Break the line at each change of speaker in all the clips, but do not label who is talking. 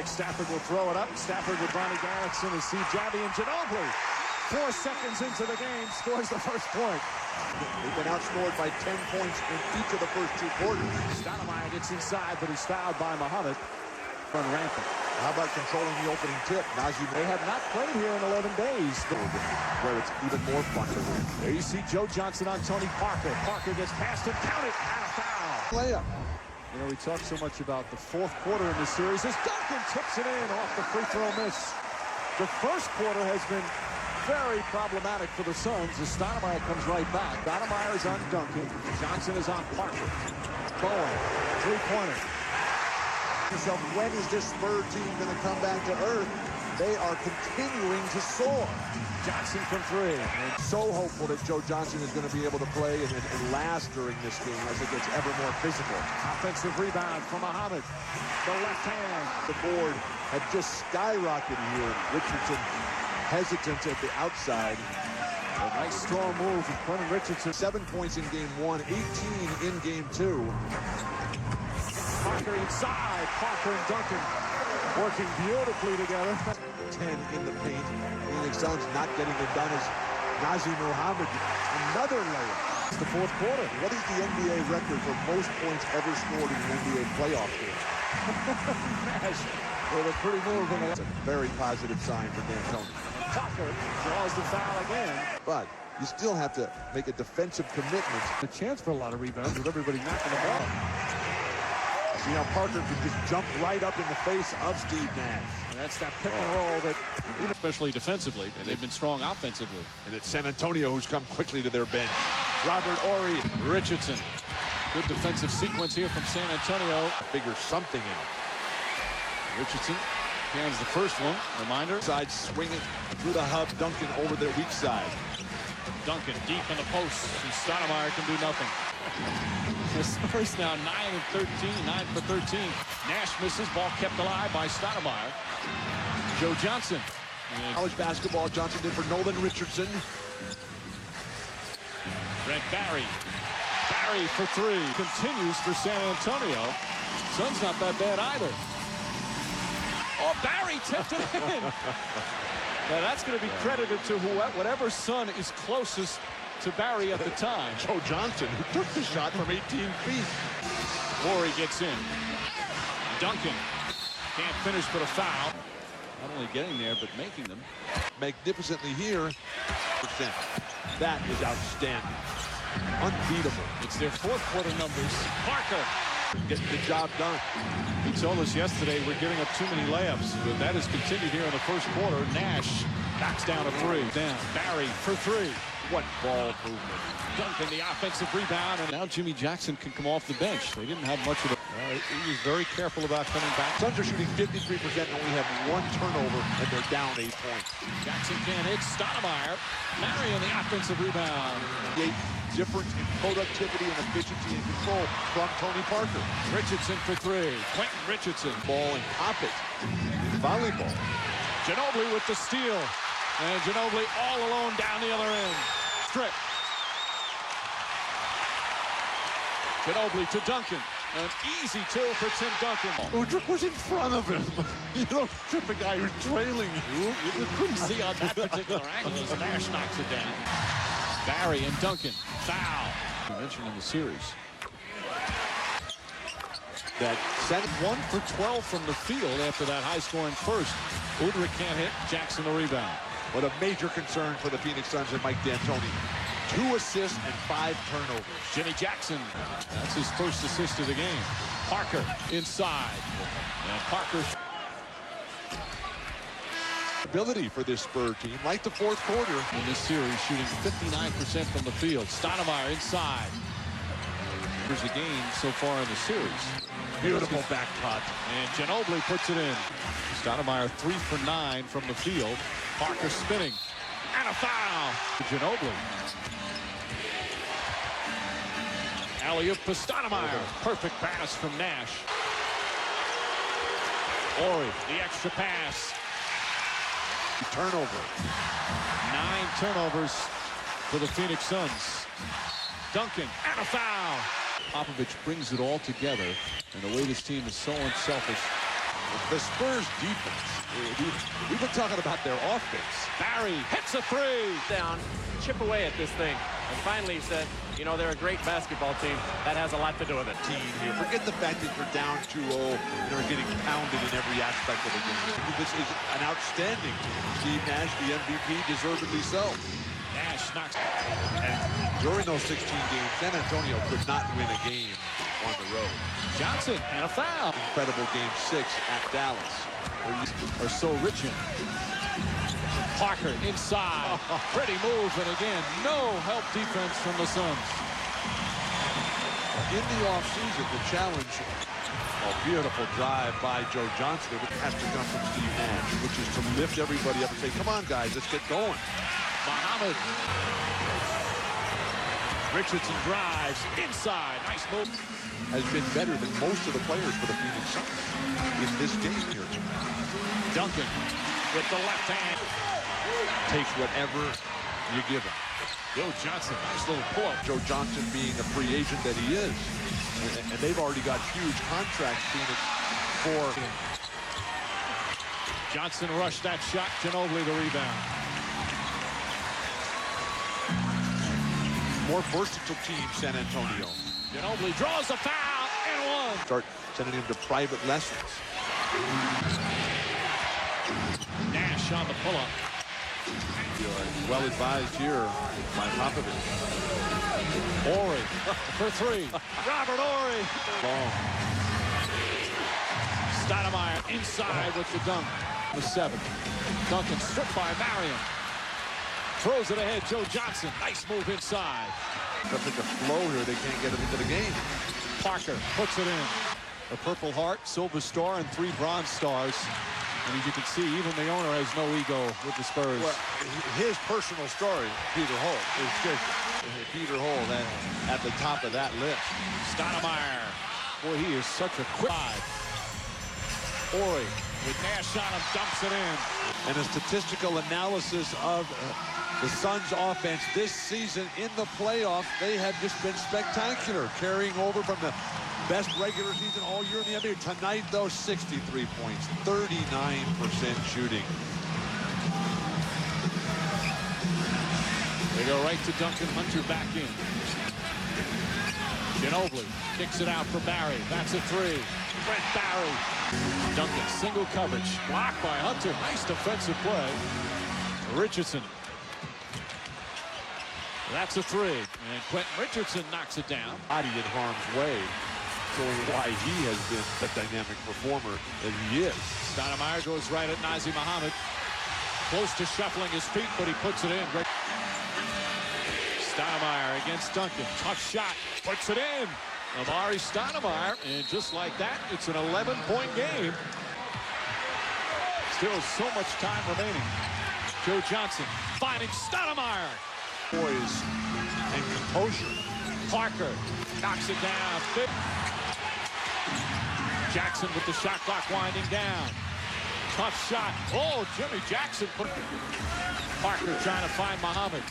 Stafford will throw it up. Stafford with Bonnie Garrison and Steve Javi and Ginobili. 4 seconds into the game, scores the first point.
They've been outscored by 10 points in each of the first 2 quarters.
Stoudemire gets inside, but he's fouled by Muhammad. Run rampant.
How about controlling the opening tip?
They have not played here in 11 days.
Where it's even more fun to win.
There you see Joe Johnson on Tony Parker. Parker gets past him, count it, and a foul.
Layup.
You know, we talked so much about the fourth quarter in this series as Duncan tips it in off the free throw miss. The first quarter has been very problematic for the Suns as Stoudemire comes right back. Stoudemire is on Duncan. Johnson is on Parker. Bowen, three-pointer.
Yourself, when is this Spurs team going to come back to earth? They are continuing to soar.
Johnson from 3.
And so hopeful that Joe Johnson is going to be able to play and last during this game as it gets ever more physical.
Offensive rebound from Muhammad. The left hand.
The board had just skyrocketed here. Richardson hesitant at the outside.
A nice strong move from Quentin Richardson.
7 points in game 1, 18 in game 2.
Parker inside. Parker and Duncan working beautifully together.
10 in the paint. Phoenix Suns not getting it done as Nazi Muhammad. Another layup.
It's the fourth quarter.
What is the NBA record for most points ever scored in an NBA playoff game?
Nash with a pretty move.
It's a very positive sign for D'Antoni.
Parker draws the foul again.
But you still have to make a defensive commitment.
A chance for a lot of rebounds with everybody knocking the ball.
See how Parker could just jump right up in the face of Steve Nash.
And that's that pick and roll that, especially defensively, and they've been strong offensively.
And it's San Antonio who's come quickly to their bench. Robert Horry.
Richardson. Good defensive sequence here from San Antonio.
Figure something in it.
Richardson hands the first one. Reminder.
Side swinging through the hub. Duncan over their weak side.
Duncan deep in the post. And Stoudemire can do nothing. The Spurs now 9 for 13. Nash misses. Ball kept alive by Stoudemire. Joe Johnson.
College basketball, Johnson did for Nolan Richardson.
Brent Barry. Barry for 3. Continues for San Antonio. Sun's not that bad either. Oh, Barry tipped it in. Now that's going to be credited to whatever Sun is closest to Barry at the time.
Joe Johnson, who took the shot from 18 feet.
Horry gets in. Duncan can't finish but a foul. Not only getting there, but making them.
Magnificently here. That is outstanding. Unbeatable.
It's their fourth quarter numbers. Parker
getting the job done.
He told us yesterday we're giving up too many layups, but that has continued here in the first quarter. Nash knocks down a 3. Down. Barry for 3.
What ball movement.
Duncan the offensive rebound, and now Jimmy Jackson can come off the bench. They didn't have much of it. He was very careful about coming back.
Suns are shooting 53% and only have 1 turnover, and they're down 8 points.
Jackson can't hit. Stoudemire. Marion the offensive rebound.
Difference in productivity and efficiency and control from Tony Parker.
Richardson for 3. Quentin Richardson.
Ball and pop it. Volleyball.
Ginobili with the steal. And Ginobili all alone down the other end. Strip. Ginobili to Duncan. An easy 2 for Tim Duncan.
Udrich was in front of him. You don't trip a guy who's trailing you.
You couldn't see on that particular angle as Nash knocks it down. Barry and Duncan. Foul. You mentioned in the series.
That set
1 for 12 from the field after that high-scoring first. Udrich can't hit. Jackson the rebound.
What a major concern for the Phoenix Suns and Mike D'Antoni. 2 assists and 5 turnovers.
Jimmy Jackson. That's his first assist of the game. Parker inside. And Parker.
Ability for this Spurs team, like the fourth quarter.
In this series, shooting 59% from the field. Stoudemire inside. Here's the game so far in the series.
Beautiful back cut.
And Ginobili puts it in. Stoudemire 3 for 9 from the field. Parker spinning. And a foul to Ginobili. Alley-oop to Stoudemire. Perfect pass from Nash. Horry, the extra pass.
Turnover.
9 turnovers for the Phoenix Suns. Duncan and a foul. Popovich brings it all together, and the way this team is so unselfish.
The Spurs defense, we've been talking about their offense.
Barry hits a three.
Down, chip away at this thing. And finally he said, you know, they're a great basketball team. That has a lot to do with it.
Team here. Forget the fact that you're down 2-0 and are getting pounded in every aspect of the game. This is an outstanding team. Steve Nash, the MVP, deservedly so.
Nash knocks.
And during those 16 games, San Antonio could not win a game on the road.
Johnson and a foul.
Incredible game 6 at Dallas.
Or so rich in. Parker inside. Pretty move, and again, no help defense from the Suns.
In the offseason, the challenge, a beautiful drive by Joe Johnson. It has to come from Steve Nash, which is to lift everybody up and say, come on, guys, let's get going.
Muhammad. Richardson drives inside. Nice move.
Has been better than most of the players for the Phoenix Suns in this game here.
Duncan with the left hand.
Takes whatever you give him.
Joe Johnson, nice little pull.
Joe Johnson being the free agent that he is. And they've already got huge contracts, Phoenix, for him.
Johnson rushed that shot. Ginobili the rebound.
More versatile team, San Antonio.
Ginobili draws a foul and one.
Start sending him to private lessons.
Nash on the pull-up.
Well advised here by Popovich.
Ori for three. Robert Ori.
Long.
Stoudemire inside with the dunk. The 7th. Duncan stripped by Marion. Throws it ahead. Joe Johnson. Nice move inside.
Something to flow here. They can't get it into the game.
Parker puts it in. A Purple Heart, Silver Star, and 3 Bronze Stars. And as you can see, even the owner has no ego with the Spurs.
Well, his personal story, Peter Holt, is just Peter Holt at the top of that list.
Stoudemire. Boy, he is such a quick eye. Ori with Nash on him, dumps it in.
And a statistical analysis of the Suns' offense this season in the playoffs, they have just been spectacular, carrying over from the best regular season all year in the NBA. Tonight, though, 63 points, 39% shooting.
They go right to Duncan. Hunter back in. Ginobili kicks it out for Barry. That's a 3. Brent Barry. Duncan, single coverage. Blocked by Hunter. Nice defensive play. Richardson. That's a 3. And Quentin Richardson knocks it down.
Body in harm's way, showing why he has been the dynamic performer that he is.
Stoudemire goes right at Nazr Mohammed. Close to shuffling his feet, but he puts it in. Stoudemire against Duncan. Tough shot. Puts it in. Amare Stoudemire. And just like that, it's an 11-point game. Still so much time remaining. Joe Johnson finding Stoudemire.
Poise and composure.
Parker knocks it down. Jackson with the shot clock winding down. Tough shot. Oh, Jimmy Jackson. Parker trying to find Muhammad.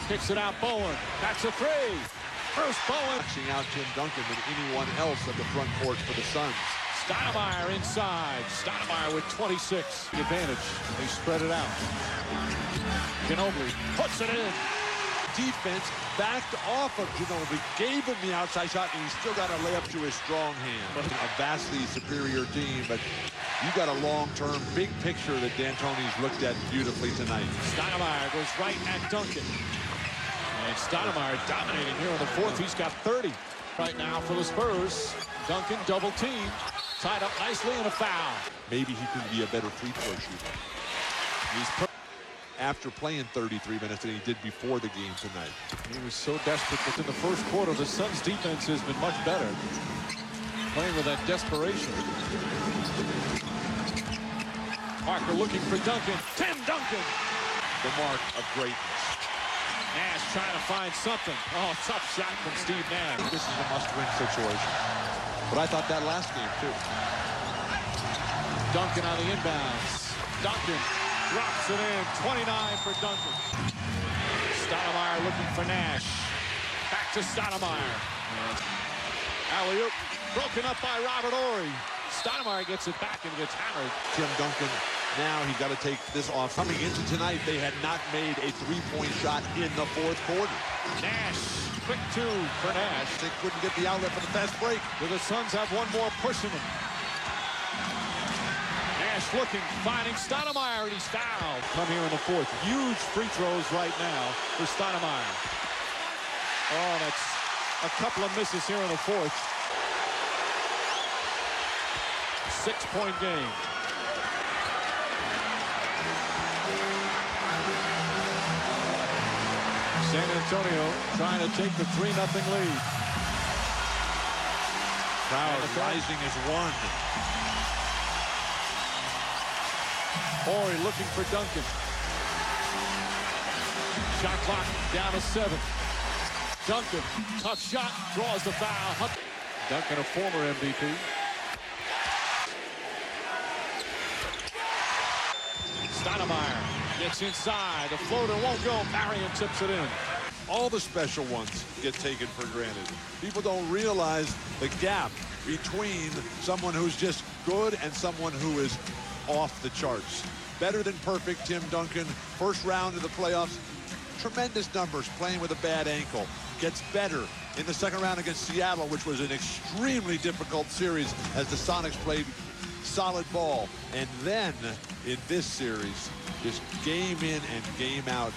Kicks it out Bowen. That's a 3. Bruce Bowen.
Boxing out Tim Duncan than anyone else at the front court for the Suns.
Stoudemire inside. Stoudemire with 26. The advantage. They spread it out. Ginobili puts it in.
Defense backed off of Ginobili, gave him the outside shot, and he still got a layup to his strong hand. A vastly superior team, but you got a long-term, big picture that D'Antoni's looked at beautifully tonight.
Stoudemire goes right at Duncan. And Stoudemire dominating here in the 4th. He's got 30 right now for the Spurs. Duncan double team, tied up nicely and a foul.
Maybe he could be a better free throw shooter.
He's
after playing 33 minutes than he did before the game tonight.
He was so desperate, but in the first quarter, the Suns' defense has been much better. Playing with that desperation. Parker looking for Duncan. Tim Duncan.
The mark of greatness.
Nash trying to find something. Oh, tough shot from Steve Nash.
This is a must-win situation. But I thought that last game, too.
Duncan on the inbounds. Duncan drops it in. 29 for Duncan. Stoudemire looking for Nash. Back to Stoudemire. Alley-oop broken up by Robert Ori. Stoudemire gets it back and gets hammered.
Tim Duncan, now he's got to take this off. Coming into tonight, they had not made a three-point shot in the fourth quarter.
Nash, quick two for Nash.
They couldn't get the outlet for the fast break.
Do the Suns have one more push in them? Nash looking, finding Stoudemire, and he's fouled. Come here in the fourth. Huge free throws right now for Stoudemire. Oh, that's a couple of misses here in the fourth. 6-point game. San Antonio trying to take the 3-0 lead.
Crowd rising as one.
Horry looking for Duncan. Shot clock down to 7. Duncan, tough shot, draws the foul. Duncan, a former MVP. Stoudemire gets inside. The floater won't go. Marion tips it in.
All the special ones get taken for granted. People don't realize the gap between someone who's just good and someone who is off the charts. Better than perfect, Tim Duncan. First round of the playoffs. Tremendous numbers playing with a bad ankle. Gets better in the second round against Seattle, which was an extremely difficult series as the Sonics played solid ball. And then in this series, just game in and game out.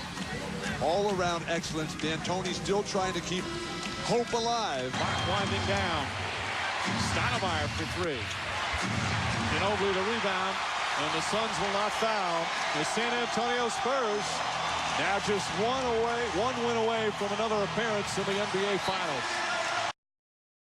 All around excellence. D'Antoni still trying to keep hope alive.
Clock winding down. Stoudemire for 3. Ginobili the rebound, and the Suns will not foul. The San Antonio Spurs now just one win away from another appearance in the NBA Finals.